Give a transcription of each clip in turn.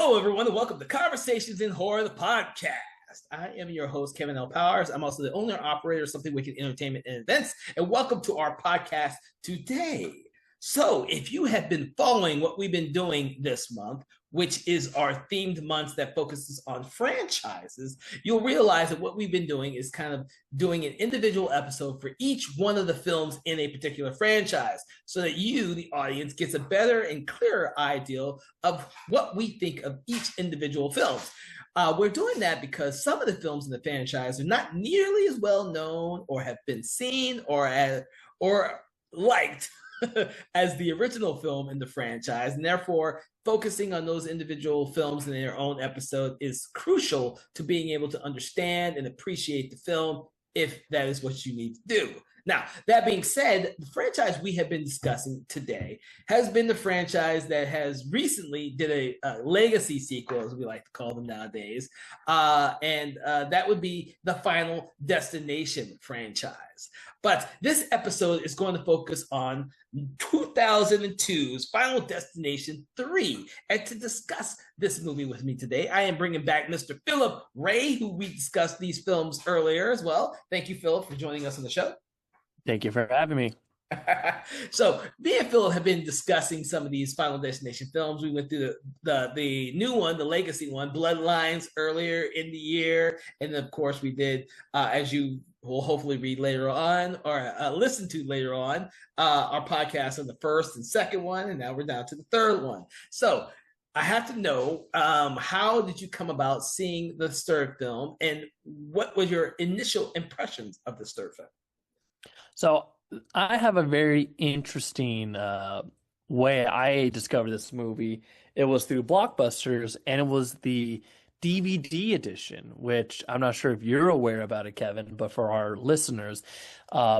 Hello, everyone, and welcome to Conversations in Horror, the podcast. I am your host, Kevin L. Powers. I'm also the owner and operator of Something Wicked Entertainment and Events, and welcome to our podcast today. So, if you have been following what we've been doing this month, which is our themed months that focuses on franchises, you'll realize that what we've been doing is kind of doing an individual episode for each one of the films in a particular franchise so that you, the audience, gets a better and clearer idea of what we think of each individual film. We're doing that because some of the films in the franchise are not nearly as well known or have been seen or liked as the original film in the franchise, and therefore focusing on those individual films in their own episode is crucial to being able to understand and appreciate the film if that is what you need to do. Now, that being said, the franchise we have been discussing today has been the franchise that has recently did a legacy sequel, as we like to call them nowadays, and that would be the Final Destination franchise. But this episode is going to focus on 2002's Final Destination 3. And to discuss this movie with me today, I am bringing back Mr. Philip Ray, who we discussed these films earlier as well. Thank you, Philip, for joining us on the show. Thank you for having me. So me and Phil have been discussing some of these Final Destination films. We went through the new one, the legacy one, Bloodlines, earlier in the year, and then of course we did, as you will hopefully read later on or listen to later on, our podcast on the first and second one, and now we're down to the third one. So I have to know, how did you come about seeing the third film, and what were your initial impressions of the third film? So I have a very interesting way I discovered this movie. It was through Blockbusters, and it was the DVD edition, which I'm not sure if you're aware about it, Kevin, but for our listeners,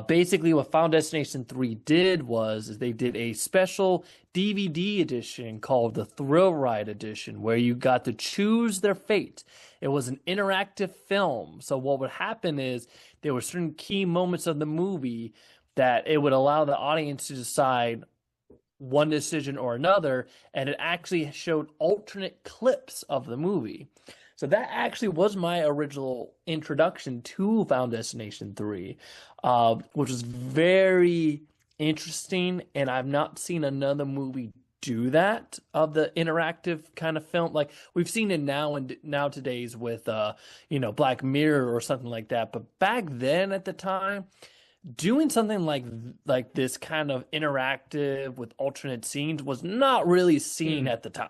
basically what Final Destination 3 did was they did a special DVD edition called the Thrill Ride Edition, where you got to choose their fate. It was an interactive film. So what would happen is there were certain key moments of the movie that it would allow the audience to decide one decision or another, and it actually showed alternate clips of the movie. So that actually was my original introduction to Final Destination 3, which was very interesting, and I've not seen another movie do that of the interactive kind of film. Like we've seen it nowadays with Black Mirror or something like that, but back then at the time, doing something like this kind of interactive with alternate scenes was not really seen at the time.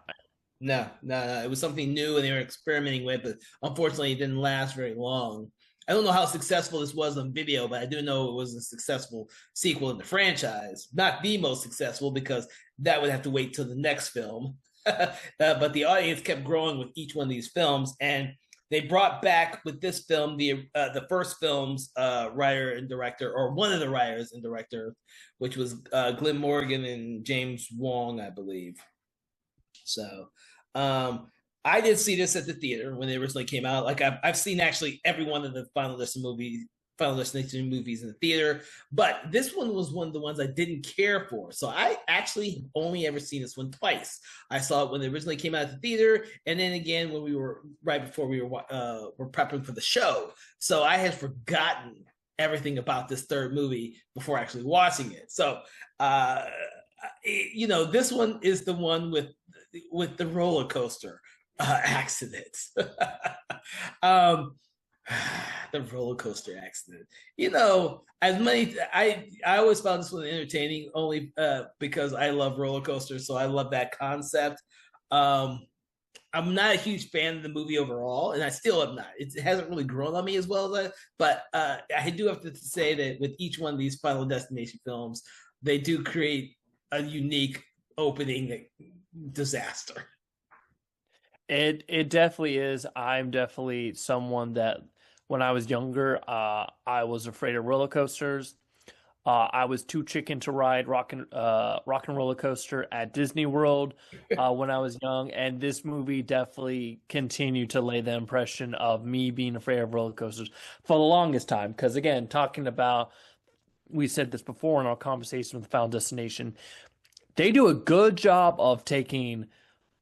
No. It was something new and they were experimenting with, but unfortunately it didn't last very long. I don't know how successful this was on video, but I do know it was a successful sequel in the franchise. Not the most successful, because that would have to wait till the next film. But the audience kept growing with each one of these films, and they brought back with this film the first film's writer and director, or one of the writers and director, which was Glenn Morgan and James Wong, I believe. So I did see this at the theater when it originally came out. Like I've seen actually every one of the Final Destination movies in the theater, but this one was one of the ones I didn't care for. So I actually only ever seen this one twice. I saw it when it originally came out at the theater, and then again when we were right before we were prepping for the show. So I had forgotten everything about this third movie before actually watching it. So this one is the one with the roller coaster accidents. The roller coaster accident. As many I always found this one entertaining only because I love roller coasters, so I love that concept. I'm not a huge fan of the movie overall, and I still am not. It hasn't really grown on me as well as but I do have to say that with each one of these Final Destination films, they do create a unique opening disaster. It definitely is. I'm definitely someone that when I was younger, I was afraid of roller coasters. I was too chicken to ride rock and roller coaster at Disney World when I was young, and this movie definitely continued to lay the impression of me being afraid of roller coasters for the longest time. Because again, talking about, we said this before in our conversation with Final Destination, they do a good job of taking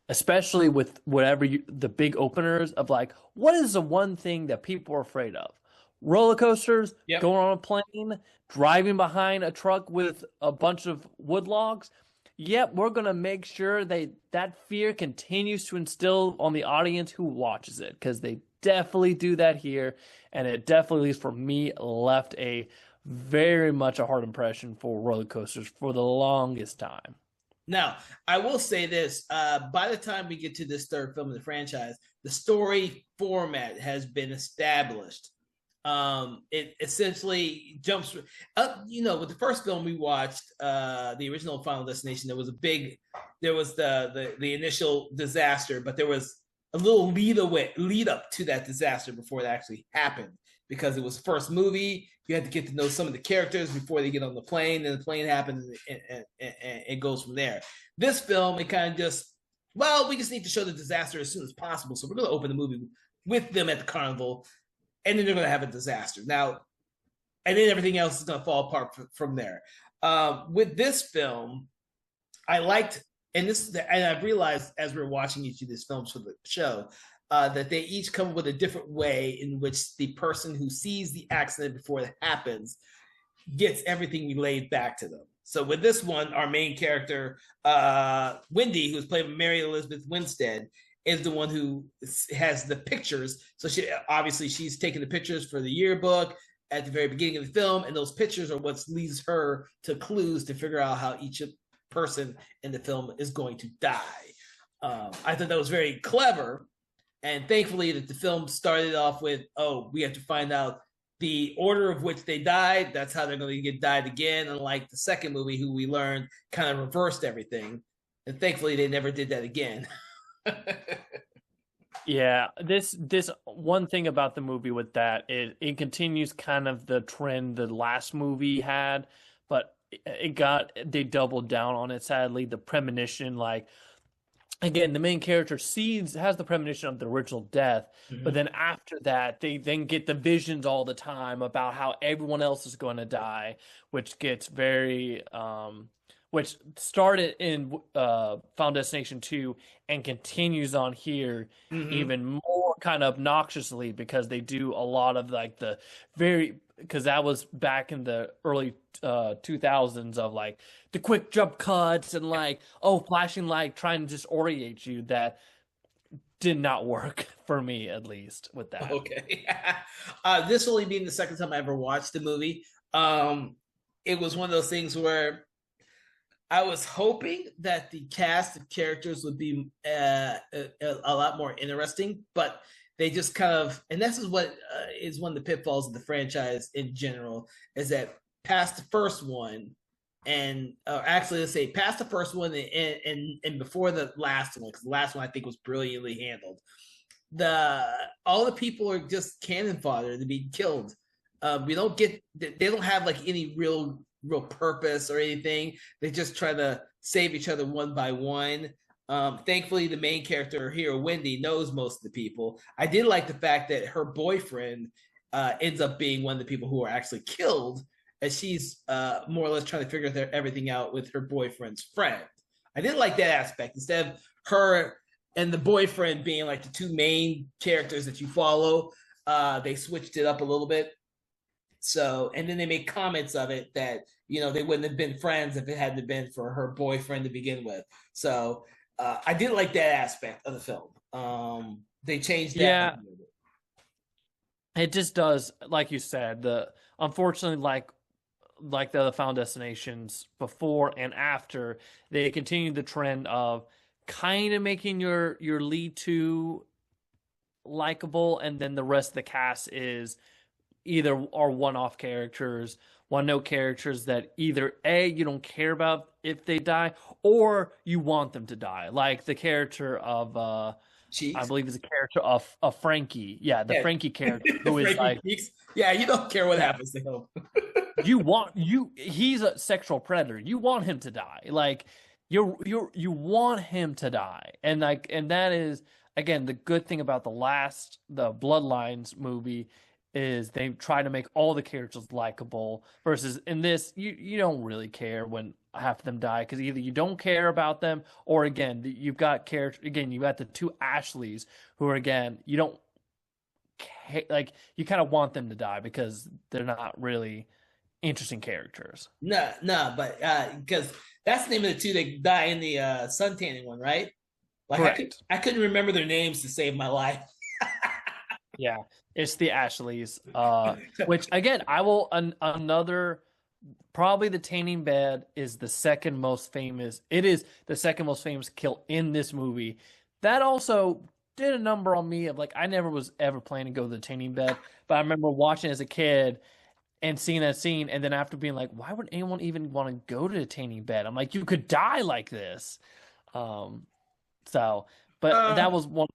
especially with the big openers of like, what is the one thing that people are afraid of? Roller coasters, Yep. going on a plane, driving behind a truck with a bunch of wood logs. Yep, we're gonna make sure that fear continues to instill on the audience who watches it, because they definitely do that here, and it definitely, at least for me, left a very much a hard impression for roller coasters for the longest time. Now, I will say this: by the time we get to this third film in the franchise, the story format has been established. It essentially jumps up. With the first film we watched, the original Final Destination, there was the initial disaster, but there was a little lead up to that disaster before it actually happened, because it was the first movie. You had to get to know some of the characters before they get on the plane, and the plane happens, and it goes from there. This film, it kind of we just need to show the disaster as soon as possible, so we're going to open the movie with them at the carnival, and then they're going to have a disaster now, and then everything else is going to fall apart from there. With this film, I liked, and I've realized as we're watching each of these films for the show, that they each come with a different way in which the person who sees the accident before it happens gets everything relayed back to them. So with this one, our main character, Wendy, who's played by Mary Elizabeth Winstead, is the one who has the pictures. So she's taking the pictures for the yearbook at the very beginning of the film, and those pictures are what leads her to clues to figure out how each person in the film is going to die. I thought that was very clever, and thankfully that the film started off with, we have to find out the order of which they died. That's how they're going to get died again. Unlike the second movie, who we learned kind of reversed everything, and thankfully they never did that again. Yeah, this one thing about the movie with that, it continues kind of the trend the last movie had, but they doubled down on it, sadly. The premonition, like, again, the main character has the premonition of the original death, but then after that, they then get the visions all the time about how everyone else is going to die, which gets very which started in Final Destination 2 and continues on here even more kind of obnoxiously, because they do a lot of like because that was back in the early 2000s of like the quick jump cuts and like, flashing light, trying to just orient you. That did not work for me, at least, with that. Okay. This only being the second time I ever watched the movie. It was one of those things where I was hoping that the cast of characters would be a lot more interesting, but they just kind of, and this is what is one of the pitfalls of the franchise in general, is that past the first one, and actually, let's say past the first one and before the last one, because the last one I think was brilliantly handled. All the people are just cannon fodder to be killed. They don't have like any real purpose or anything. They just try to save each other one by one. Thankfully, the main character here, Wendy, knows most of the people. I did like the fact that her boyfriend ends up being one of the people who are actually killed, as she's more or less trying to figure everything out with her boyfriend's friend. I did like that aspect. Instead of her and the boyfriend being like the two main characters that you follow, they switched it up a little bit. So, and then they make comments of it that, they wouldn't have been friends if it hadn't been for her boyfriend to begin with. So I did like that aspect of the film. They changed that. Yeah, it just does, like you said, unfortunately, like the other Final Destinations before and after, they continue the trend of kind of making your lead two likable, and then the rest of the cast is either are one-off characters, one-note characters that either you don't care about if they die, or you want them to die. Like the character of I believe is a character of Frankie. Yeah, the Frankie character who is like, Cheeks. Yeah, you don't care what happens to him. He's a sexual predator. You want him to die. Like you want him to die. And that is, again, the good thing about the Bloodlines movie is they try to make all the characters likable, versus in this, you don't really care when half of them die because either you don't care about them, or again, you've got you got the two Ashleys who are, again, you don't like, you kind of want them to die because they're not really interesting characters. No, no, but because that's the name of the two that die in the sun tanning one, right? Like Correct. I couldn't remember their names to save my life. Yeah, it's the Ashleys. Which again, I will another probably the tanning bed is the second most famous. It is the second most famous kill in this movie. That also did a number on me of like I never was ever planning to go to the tanning bed, but I remember watching as a kid and seeing that scene, and then after being like, why would anyone even want to go to the tanning bed? I'm like, you could die like this. So, but that was one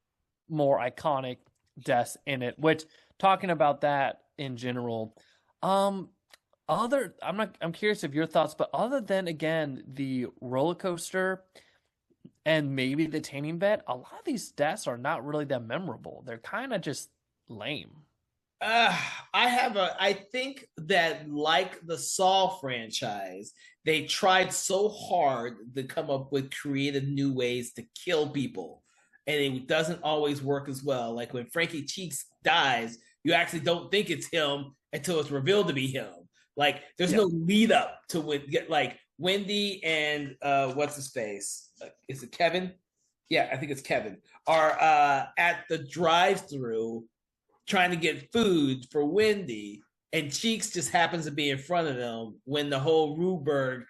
more iconic deaths in it. Which, talking about that in general, I'm curious of your thoughts, but other than, again, the roller coaster and maybe the tanning bed, a lot of these deaths are not really that memorable. They're kind of just lame. Uh, I think that, like the Saw franchise, they tried so hard to come up with creative new ways to kill people, and it doesn't always work as well. Like when Frankie Cheeks dies, you actually don't think it's him until it's revealed to be him. Like there's no lead up to get like Wendy and what's his face? Is it Kevin? Yeah, I think it's Kevin. Are at the drive-through trying to get food for Wendy, and Cheeks just happens to be in front of them when the whole Ruberg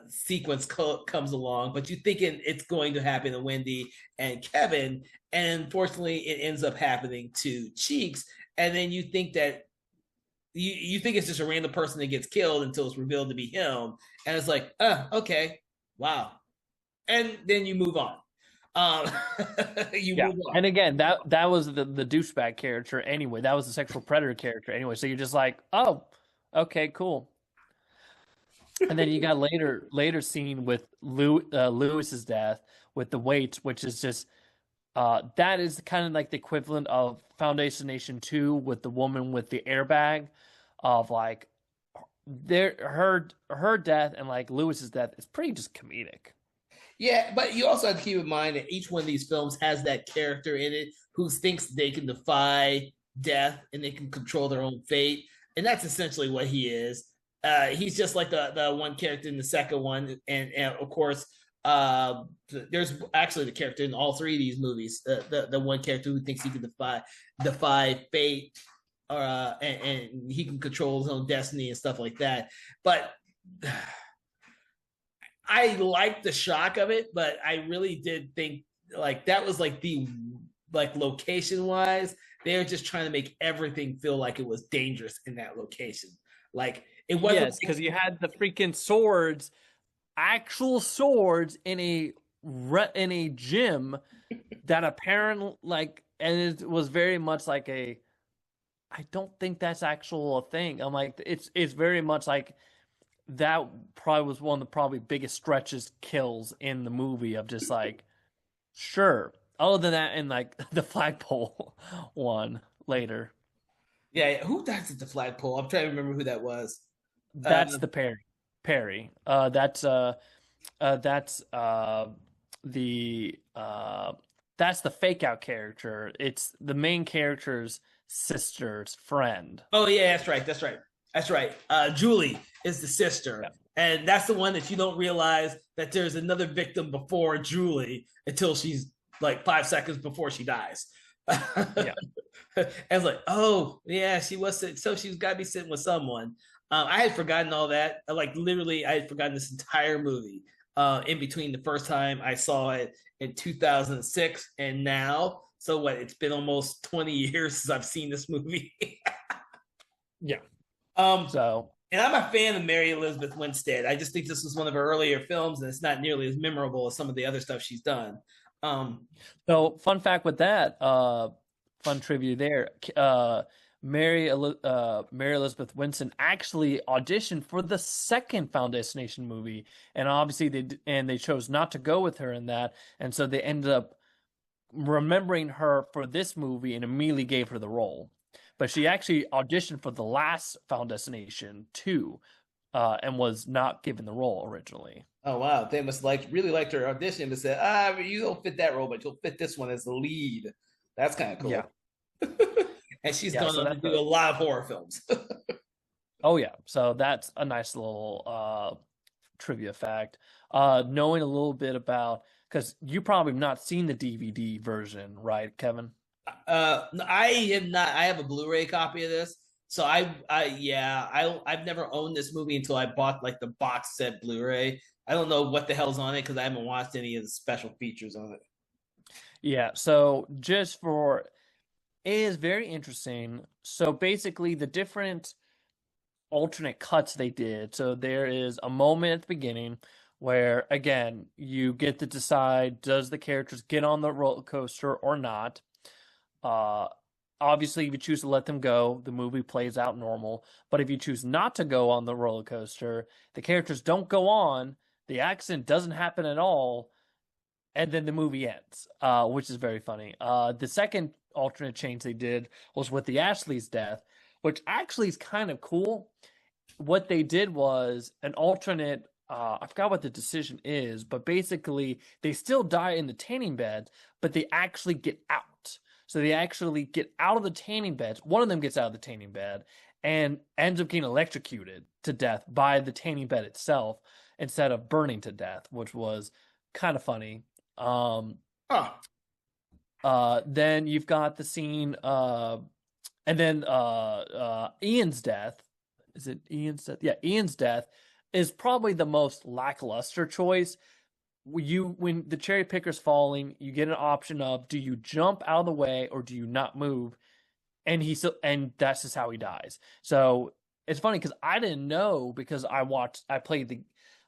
sequence comes along. But you thinking it's going to happen to Wendy and Kevin, and unfortunately, it ends up happening to Cheeks. And then you think that you think it's just a random person that gets killed until it's revealed to be him, and it's like, okay, wow, and then you move on. Um, move on. And again, that was the douchebag character anyway. That was the sexual predator character anyway. So you're just like, oh, okay, cool. And then you got later scene with Lewis's death with the weight, which is just that is kind of like the equivalent of Foundation Nation 2 with the woman with the airbag, of like her death, and like Lewis's death is pretty just comedic. Yeah, but you also have to keep in mind that each one of these films has that character in it who thinks they can defy death and they can control their own fate, and that's essentially what he is. He's just like the one character in the second one, and of course, there's actually the character in all three of these movies. The one character who thinks he can defy fate, and he can control his own destiny and stuff like that. But I liked the shock of it, but I really did think like that was like the like location wise, they were just trying to make everything feel like it was dangerous in that location. Like it wasn't because you had the freaking swords, actual swords in a gym that apparently like, and it was very much like a, I don't think that's actual a thing. I'm like, it's very much like that probably was one of the probably biggest stretches kills in the movie of just like, sure. Other than that, and like the flagpole one later. Yeah, who dies at the flagpole? I'm trying to remember who that was. That's the Perry. Perry. That's the fake out character. It's the main character's sister's friend. Oh yeah, that's right. Julie is the sister, yeah. And that's the one that you don't realize that there's another victim before Julie until she's like 5 seconds before she dies. Yeah. And it's like, oh yeah, she was, so she's got to be sitting with someone. I had forgotten all that. Like literally, I had forgotten this entire movie. In between the first time I saw it in 2006 and now, so what? It's been almost 20 years since I've seen this movie. Yeah. And I'm a fan of Mary Elizabeth Winstead. I just think this was one of her earlier films, and it's not nearly as memorable as some of the other stuff she's done. So, fun fact with that, fun trivia there. Mary Elizabeth Winstead actually auditioned for the second Foundation Nation movie, and obviously they chose not to go with her in that, and so they ended up remembering her for this movie and immediately gave her the role. But she actually auditioned for the last Foundation Nation 2 and was not given the role originally. Oh wow, they must really liked her audition, but said, you don't fit that role, but you'll fit this one as the lead. That's kind of Yeah, cool. And she's yeah. gone So on to that's do a lot of horror films. oh yeah. So that's a nice little trivia fact. Knowing a little bit about because you probably have not seen the DVD version, right, Kevin? I have not. I have a Blu-ray copy of this, so I've never owned this movie until I bought like the box set Blu-ray. I don't know what the hell's on it because I haven't watched any of the special features on it. Yeah. So just for it is very interesting. So basically, the different alternate cuts they did. So there is a moment at the beginning where, again, you get to decide does the characters get on the roller coaster or not. Uh, Obviously, if you choose to let them go, the movie plays out normal. But if you choose not to go on the roller coaster, the characters don't go on, the accident doesn't happen at all, and then the movie ends, which is very funny. The second alternate change they did was with the Ashley's death, which actually is kind of cool. What they did was an alternate. I forgot what the decision is, but basically they still die in the tanning bed, but they actually get out. So they actually get out of the tanning beds. One of them gets out of the tanning bed and ends up getting electrocuted to death by the tanning bed itself instead of burning to death, which was kind of funny. Huh. Then you've got the scene, and then Ian's death. Is it Ian's death? Yeah, Ian's death is probably the most lackluster choice. When the cherry picker's falling, you get an option of do you jump out of the way or do you not move, and that's just how he dies. So it's funny because I didn't know because I watched the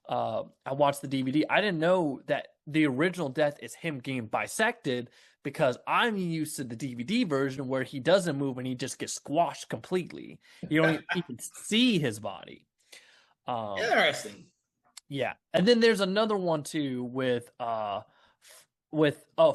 DVD. I didn't know that the original death is him getting bisected because I'm used to the DVD version where he doesn't move and he just gets squashed completely. You don't even see his body. Interesting. Yeah. And then there's another one too with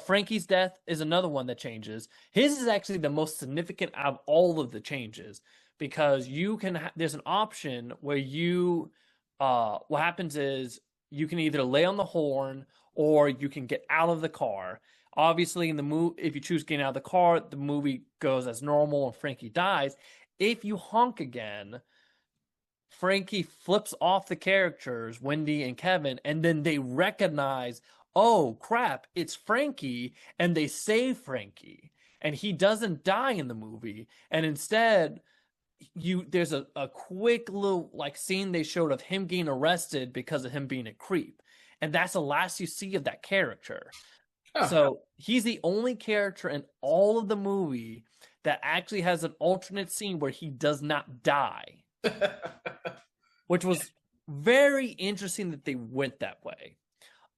Frankie's death is another one that changes. His is actually the most significant out of all of the changes because you can there's an option where you what happens is you can either lay on the horn or you can get out of the car. Obviously, in the movie, if you choose getting out of the car, the movie goes as normal and Frankie dies. If you honk again, Frankie flips off the characters, Wendy and Kevin, and then they recognize, oh crap, it's Frankie, and they save Frankie. And he doesn't die in the movie. And instead, there's a quick little like scene they showed of him getting arrested because of him being a creep. And that's the last you see of that character. Huh. So he's the only character in all of the movie that actually has an alternate scene where he does not die. Which was very interesting that they went that way.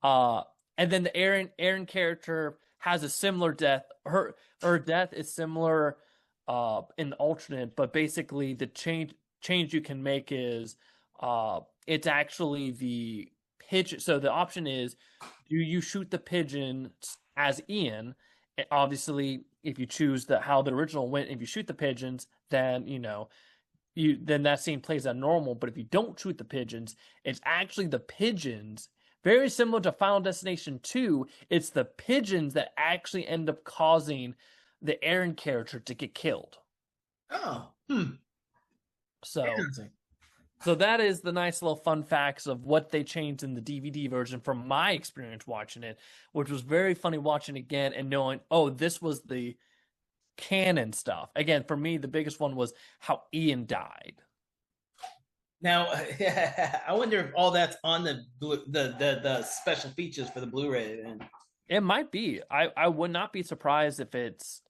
And then the Aaron character has a similar death. Her death is similar in the alternate, but basically the change you can make is it's actually the pigeon. So the option is, do you shoot the pigeon as Ian? And obviously, if you choose how the original went, if you shoot the pigeons, then then that scene plays out normal. But if you don't shoot the pigeons, it's actually the pigeons. Very similar to Final Destination 2, it's the pigeons that actually end up causing the Aaron character to get killed. Oh, So that is the nice little fun facts of what they changed in the DVD version from my experience watching it, which was very funny watching again and knowing, oh, this was the canon stuff. Again, for me, the biggest one was how Ian died. Now, I wonder if all that's on the special features for the Blu-ray. And it might be. I would not be surprised if it's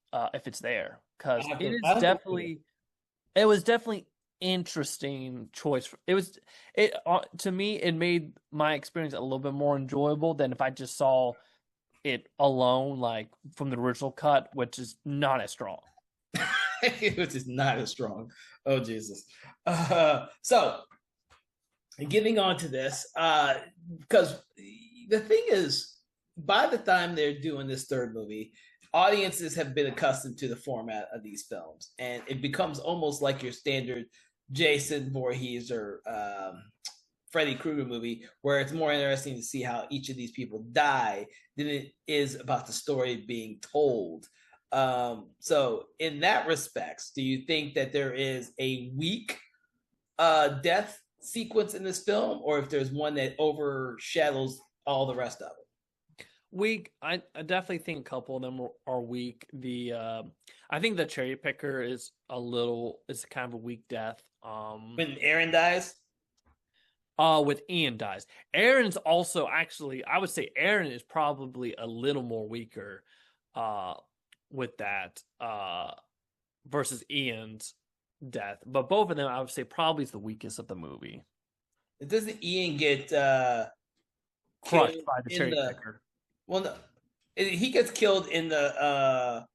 there because it was definitely interesting choice. To me, it made my experience a little bit more enjoyable than if I just saw it alone, like from the original cut, which is not as strong. Which is not as strong. Oh Jesus! So, getting on to this, because the thing is, by the time they're doing this third movie, audiences have been accustomed to the format of these films, and it becomes almost like your standard Jason Voorhees or Freddy Krueger movie, where it's more interesting to see how each of these people die than it is about the story being told. So, in that respects, do you think that there is a weak death sequence in this film, or if there's one that overshadows all the rest of it? Weak. I definitely think a couple of them are weak. I think the cherry picker is kind of a weak death. When Aaron dies, With Ian dies. Aaron's also actually, I would say Aaron is probably a little more weaker, uh, with that, versus Ian's death. But both of them, I would say, probably is the weakest of the movie. doesn't Ian get Crushed killed by the in cherry the picker. well? No, he gets killed in the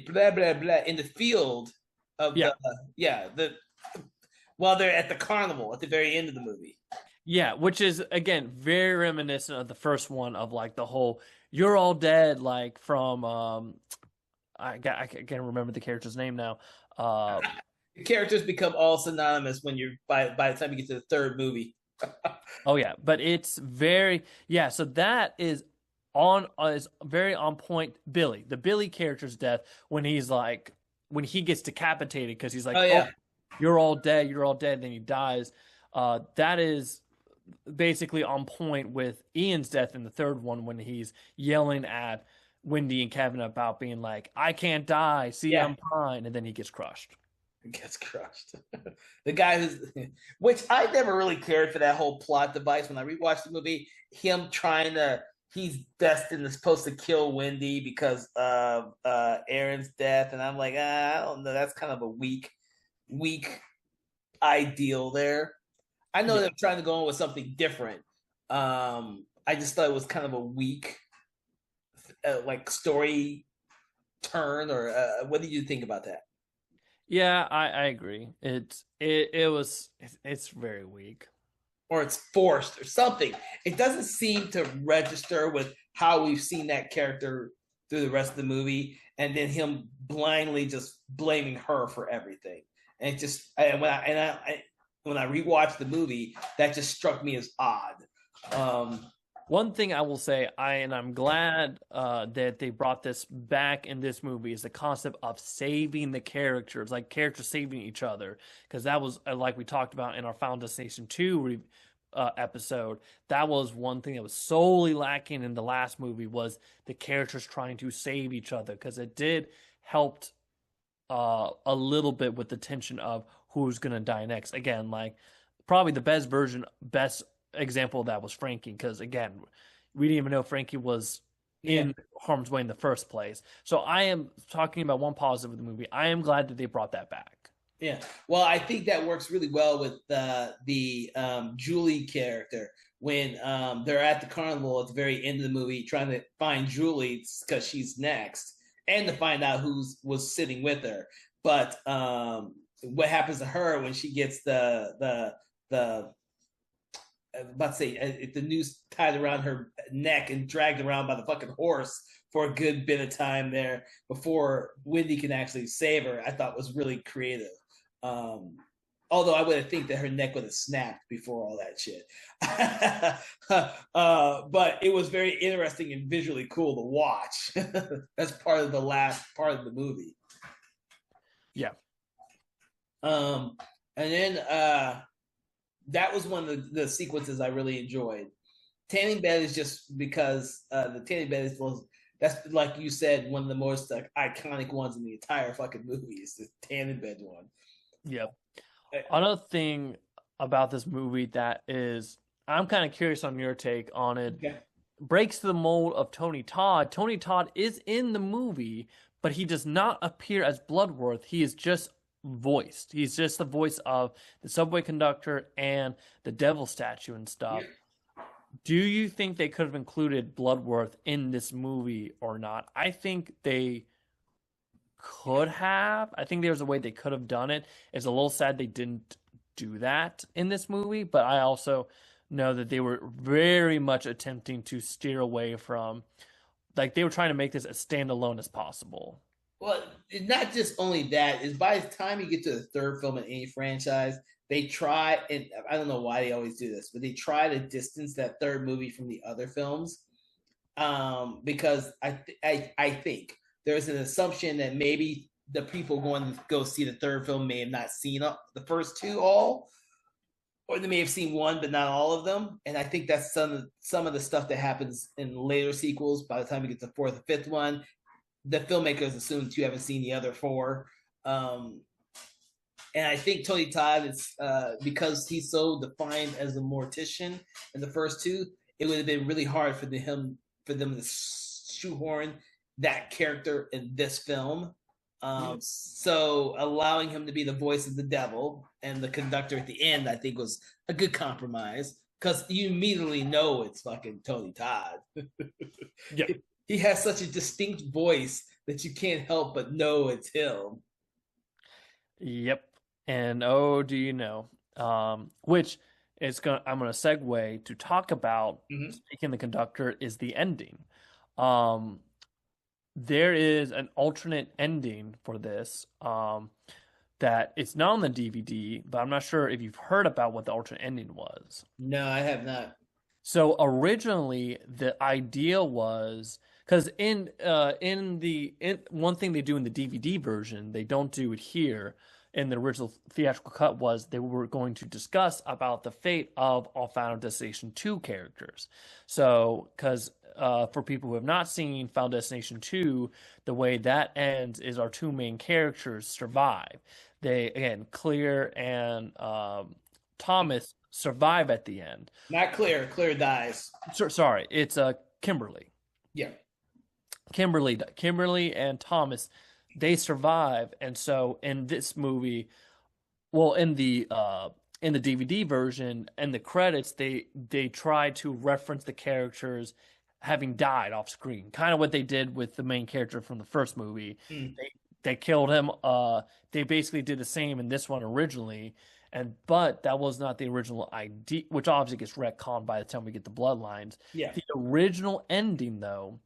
blah blah blah in the field of Yeah. the while they're at the carnival at the very end of the movie. Yeah, which is again very reminiscent of the first one of like the whole "you're all dead" like from I can't remember the character's name now. Uh, The characters become all synonymous when you're by the time you get to the third movie. oh yeah, but it's very yeah. So that is very on point. The Billy character's death when when he gets decapitated because he's like, Oh oh, yeah, you're all dead, and then he dies. That is basically on point with Ian's death in the third one when he's yelling at Wendy and Kevin about being like, I can't die. See, yeah. I'm fine. And then he gets crushed. Gets crushed. The guy who's, which I never really cared for that whole plot device. When I rewatched the movie, him trying to, he's destined to supposed to kill Wendy because of Aaron's death, and I'm like, I don't know. That's kind of a weak ideal there. I know Yeah. they're trying to go on with something different. I just thought it was kind of a weak, like story turn. Or what did you think about that? Yeah, I agree. It's very weak. Or it's forced or something. It doesn't seem to register with how we've seen that character through the rest of the movie, and then him blindly just blaming her for everything. And it just when I rewatched the movie, that just struck me as odd. Um, One thing I will say, I'm glad that they brought this back in this movie is the concept of saving the characters, like characters saving each other, because that was like we talked about in our Final Destination 2 episode. That was one thing that was solely lacking in the last movie was the characters trying to save each other, because it did helped a little bit with the tension of who's gonna die next. Again, like probably the best example of that was Frankie, because again, we didn't even know Frankie was yeah, in harm's way in the first place. So I am talking about one positive of the movie. I am glad that they brought that back. yeah. Well, I think that works really well with the Julie character when they're at the carnival at the very end of the movie trying to find Julie because she's next, and to find out who's was sitting with her. But what happens to her when she gets the about to say the noose tied around her neck and dragged around by the fucking horse for a good bit of time there before Wendy can actually save her, I thought was really creative. Um, Although I would have think that her neck would have snapped before all that shit. But it was very interesting and visually cool to watch. That's part of the last part of the movie. Yeah. And then that was one of the sequences I really enjoyed. Tanning bed is just because the tanning bed is that's like you said one of the most iconic ones in the entire fucking movie is the tanning bed one. Yep. Another thing about this movie that is, I'm kind of curious on your take on it. Okay. Breaks the mold of Tony Todd. Tony Todd is in the movie, but he does not appear as Bloodworth. He is just voiced. He's just the voice of the subway conductor and the devil statue and stuff. Yeah. Do you think they could have included Bloodworth in this movie or not? I think they could have. I think there's a way they could have done it. It's a little sad they didn't do that in this movie, but I also know that they were very much attempting to steer away from, like, they were trying to make this as standalone as possible. Well, it's not just only that, is by the time you get to the third film in any franchise, they try, and I don't know why they always do this, but they try to distance that third movie from the other films. Because I think there's an assumption that maybe the people going to go see the third film may have not seen the first two all, or they may have seen one but not all of them. And I think that's some of the stuff that happens in later sequels. By the time you get to the fourth or fifth one, the filmmakers assume that you haven't seen the other four. And I think Tony Todd is because he's so defined as a mortician in the first two, it would have been really hard for them to shoehorn that character in this film. So allowing him to be the voice of the devil and the conductor at the end, I think, was a good compromise because you immediately know it's fucking Tony Todd. Yeah. He has such a distinct voice that you can't help but know it's him. Yep. And oh, do you know? Which I'm gonna segue to talk about, speaking of the conductor, is the ending. There is an alternate ending for this. That it's not on the DVD, but I'm not sure if you've heard about what the alternate ending was. No, I have not. So originally, the idea was because one thing they do in the DVD version, they don't do it here in the original theatrical cut, was they were going to discuss about the fate of all Final Destination 2 characters. So, because for people who have not seen Final Destination 2, the way that ends is our two main characters survive. They, again, Clear and Thomas survive at the end. Not Clear. Clear dies. Sorry, it's Kimberly. Yeah. Kimberly and Thomas, they survive, and so in this movie, well, in the DVD version and the credits, they try to reference the characters having died off screen, kind of what they did with the main character from the first movie. They killed him. They basically did the same in this one originally, but that was not the original idea, which obviously gets retconned by the time we get the Bloodlines. Yeah. The original ending, though,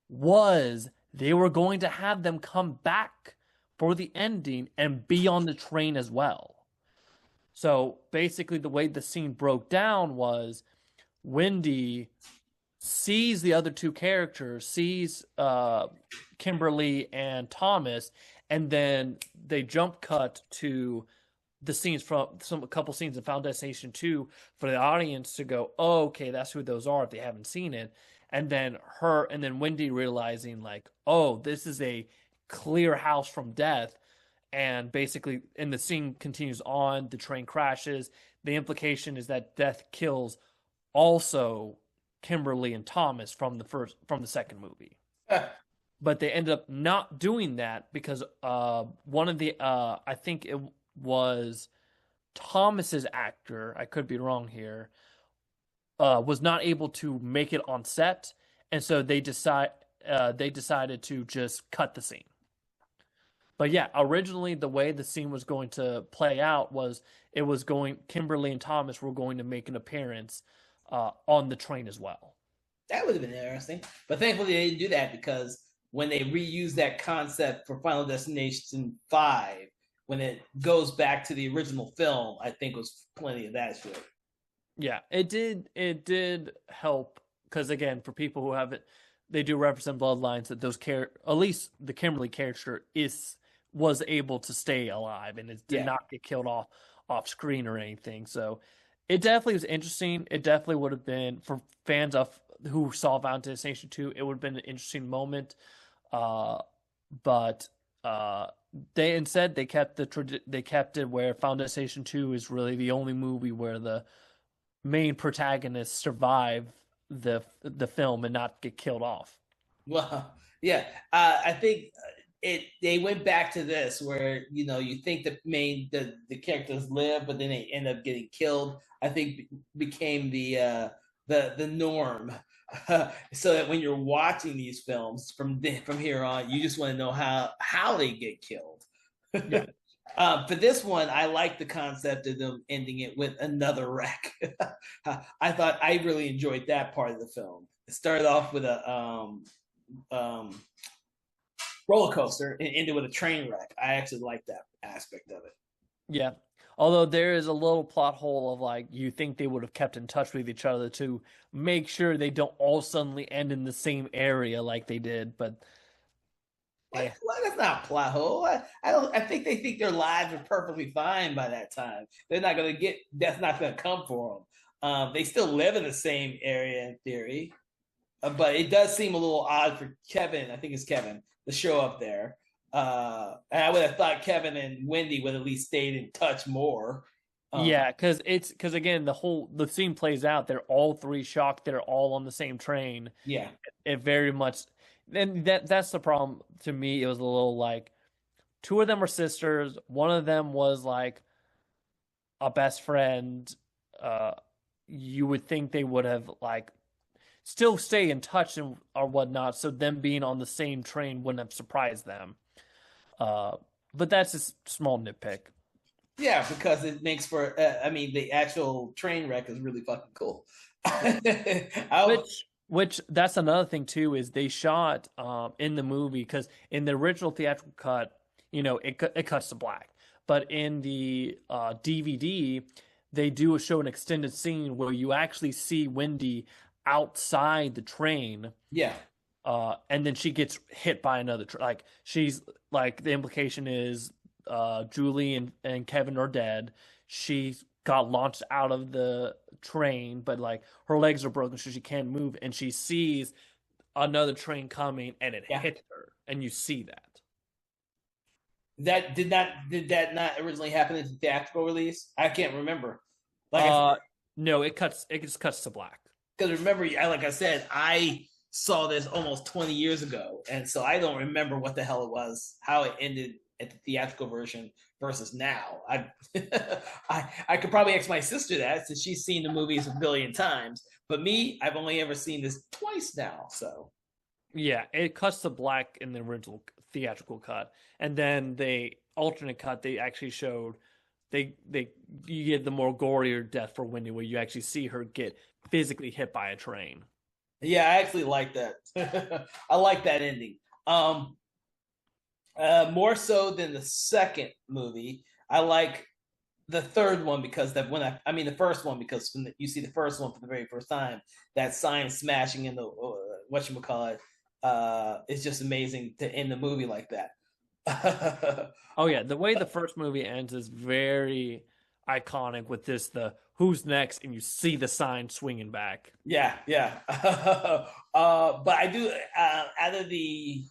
was they were going to have them come back for the ending and be on the train as well. So basically, the way the scene broke down was Wendy sees the other two characters, sees Kimberly and Thomas, and then they jump cut to the scenes from a couple scenes in Final Destination 2 for the audience to go, oh, okay, that's who those are if they haven't seen it. And then Wendy realizing, like, oh, this is a clear house from death. And basically, and the scene continues on, the train crashes. The implication is that death kills also Kimberly and Thomas from the second movie. But they ended up not doing that because one of the I think it was Thomas's actor, I could be wrong here, was not able to make it on set, and so they decided to just cut the scene. But yeah, originally the way the scene was going to play out was Kimberly and Thomas were going to make an appearance on the train as well. That would have been interesting, but thankfully they didn't do that because when they reused that concept for Final Destination 5, when it goes back to the original film, I think was plenty of that shit. Yeah, it did help because, again, for people who haven't, they do represent Bloodlines, that those at least the Kimberly character was able to stay alive and it did not get killed off screen or anything. So it definitely was interesting. It definitely would have been, for fans who saw Final Destination 2, it would have been an interesting moment. But they instead they kept it where Final Destination 2 is really the only movie where the main protagonists survive the film and not get killed off. Well, yeah, I think they went back to this where you think the characters live, but then they end up getting killed. I think became the norm, so that when you're watching these films from here on, you just want to know how they get killed. Yeah. For this one, I like the concept of them ending it with another wreck. I thought I really enjoyed that part of the film. It started off with roller coaster and ended with a train wreck. I actually like that aspect of it. Yeah. Although there is a little plot hole of like you think they would have kept in touch with each other to make sure they don't all suddenly end in the same area like they did, but Like, eh. well, that's not a plot hole. I don't. I think they think their lives are perfectly fine by that time. They're not going to get. That's not going to come for them. They still live in the same area in theory, but it does seem a little odd for Kevin. I think it's Kevin to show up there. And I would have thought Kevin and Wendy would at least stayed in touch more. Yeah, because again the scene plays out. They're all three shocked. They're all on the same train. Yeah, It very much, and that's the problem to me. It was a little like two of them were sisters. One of them was like a best friend. Uh, you would think they would have like still stay in touch and or whatnot. So them being on the same train wouldn't have surprised them. Uh, but that's a small nitpick. yeah, because it makes for. I mean, the actual train wreck is really fucking cool. I, Which that's another thing too is they shot in the movie because in the original theatrical cut, it cuts to black, but in the DVD they do show an extended scene where you actually see Wendy outside the train, yeah, and then she gets hit by another like she's like the implication is Julie and Kevin are dead. She got launched out of the train, but like her legs are broken, so she can't move, and she sees another train coming, and it yeah. hits her, and you see that. That did that not originally happen in the theatrical release? I can't remember. Like, No, it just cuts to black. Because remember, like I said, I saw this almost 20 years ago, and so I don't remember what the hell it was, how it ended at the theatrical version versus now. I could probably ask my sister that since she's seen the movies a billion times, but me, I've only ever seen this twice now. So yeah, it cuts to black in the original theatrical cut, and then the alternate cut they actually showed they you get the more gorier death for Wendy, where you actually see her get physically hit by a train. yeah, I actually like that. I like that ending. More so than the second movie, I like the third one because that when I mean the first one because when you see the first one for the very first time, that sign smashing in the whatchamacallit, it's just amazing to end the movie like that. Oh yeah, the way the first movie ends is very iconic with the who's next and you see the sign swinging back. Yeah, yeah. But I do out of the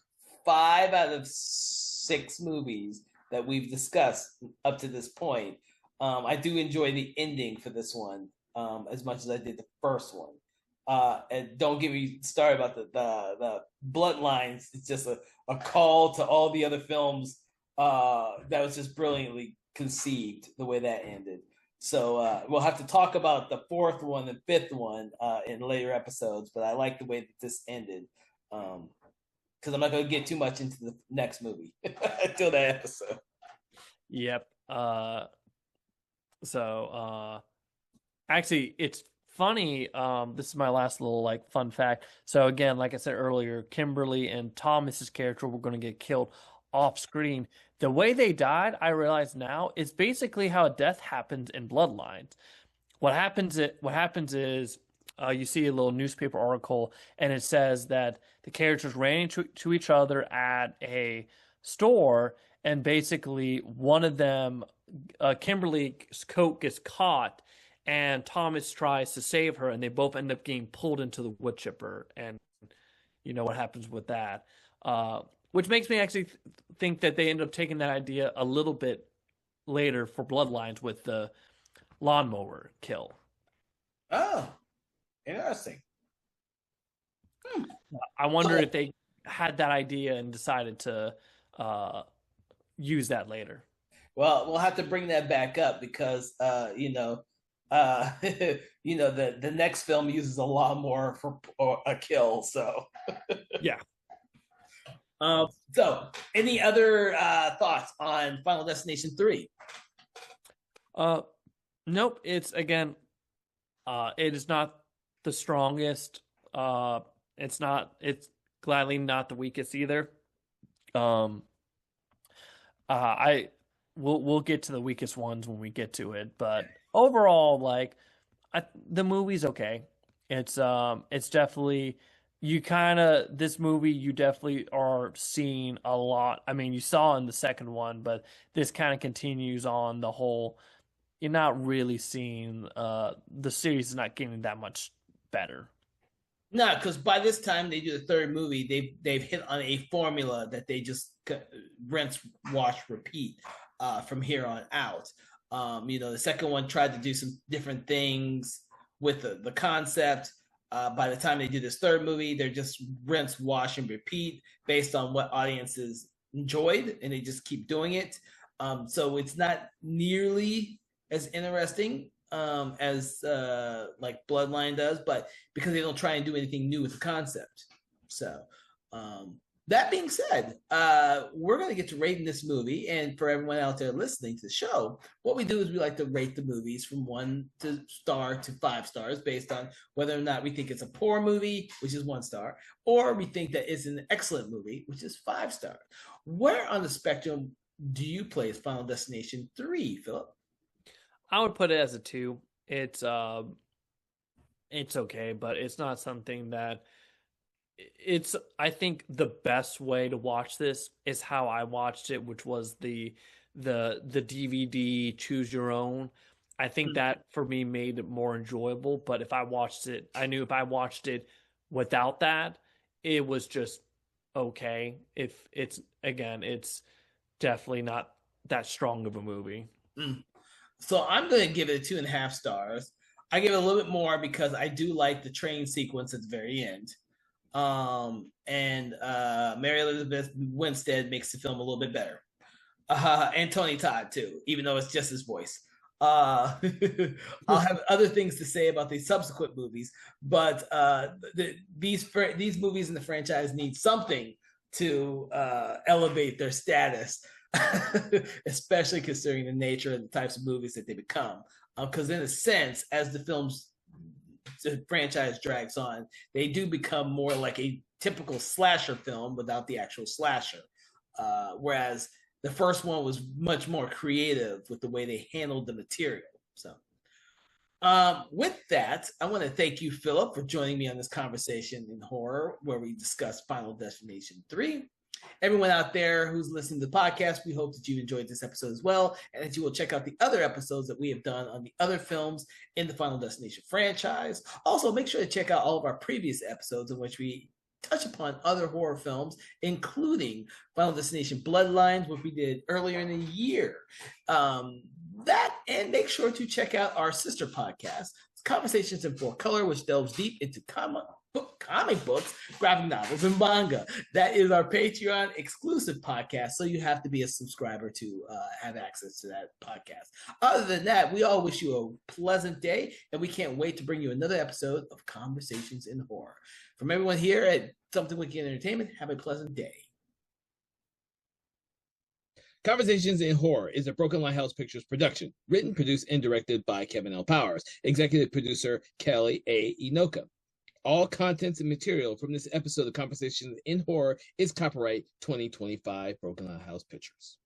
5 out of 6 movies that we've discussed up to this point, I do enjoy the ending for this one as much as I did the first one. And don't get me started about the bloodlines. It's just a call to all the other films that was just brilliantly conceived the way that ended. So we'll have to talk about the fourth one and fifth one in later episodes. But I like the way that this ended because I'm not going to get too much into the next movie until that episode. Yep. Actually, it's funny. This is my last little like fun fact. So again, like I said earlier, Kimberly and Thomas's character were going to get killed off screen. The way they died, I realize now, is basically how death happens in Bloodlines. What happens is you see a little newspaper article, and it says that the characters ran into each other at a store, and basically one of them, Kimberly's coat gets caught, and Thomas tries to save her, and they both end up getting pulled into the wood chipper, and you know what happens with that. Which makes me actually think that they end up taking that idea a little bit later for Bloodlines with the lawnmower kill. Oh, interesting. I wonder if they had that idea and decided to use that later. Well, we'll have to bring that back up because the next film uses a lot more for a kill. So yeah. So any other thoughts on Final Destination 3? Nope. It's again, it is not the strongest. It's gladly not the weakest either. Um, I we'll get to the weakest ones when we get to it, but overall, like the movie's okay. It's definitely you kind of this movie you definitely are seeing a lot. I mean, you saw in the second one, but this kind of continues on the whole. You're not really seeing the series is not getting that much better. No, because by this time they do the third movie, they've hit on a formula that they just rinse, wash, repeat from here on out. The second one tried to do some different things with the concept. By the time they do this third movie, they're just rinse, wash, and repeat based on what audiences enjoyed, and they just keep doing it. So it's not nearly as interesting as like Bloodline does, but because they don't try and do anything new with the concept. So that being said, we're going to get to rating this movie. And for everyone out there listening to the show, what we do is we like to rate the movies from 1 star to 5 stars based on whether or not we think it's a poor movie, which is 1 star, or we think that it's an excellent movie, which is 5 stars. Where on the spectrum do you place Final Destination 3, Philip? I would put it as a 2. It's okay, but it's not something that it's I think the best way to watch this is how I watched it, which was the DVD choose your own. I think that for me made it more enjoyable, but if I watched it, I knew if I watched it without that, it was just okay. If it's again, it's definitely not that strong of a movie. Mm. So I'm going to give it 2.5 stars. I give it a little bit more because I do like the train sequence at the very end. And Mary Elizabeth Winstead makes the film a little bit better. And Tony Todd too, even though it's just his voice. I'll have other things to say about these subsequent movies, but these movies in the franchise need something to elevate their status, especially considering the nature and the types of movies that they become. Because in a sense, as the franchise drags on, they do become more like a typical slasher film without the actual slasher. Whereas the first one was much more creative with the way they handled the material. So, with that, I want to thank you, Philip, for joining me on this conversation in horror where we discuss Final Destination 3. Everyone out there who's listening to the podcast, we hope that you enjoyed this episode as well, and that you will check out the other episodes that we have done on the other films in the Final Destination franchise. Also, make sure to check out all of our previous episodes in which we touch upon other horror films, including Final Destination Bloodlines, which we did earlier in the year. And make sure to check out our sister podcast, Conversations in 4 Color, which delves deep into comic books, graphic novels, and manga. That is our Patreon exclusive podcast, so you have to be a subscriber to have access to that podcast. Other than that, we all wish you a pleasant day, and we can't wait to bring you another episode of Conversations in Horror. From everyone here at Something Wicked Entertainment, have a pleasant day. Conversations in Horror is a Broken Lighthouse Pictures production, written, produced, and directed by Kevin L. Powers, executive producer Kelly A. Inoka. All contents and material from this episode of Conversations in Horror is copyright 2025 Broken Lighthouse Pictures.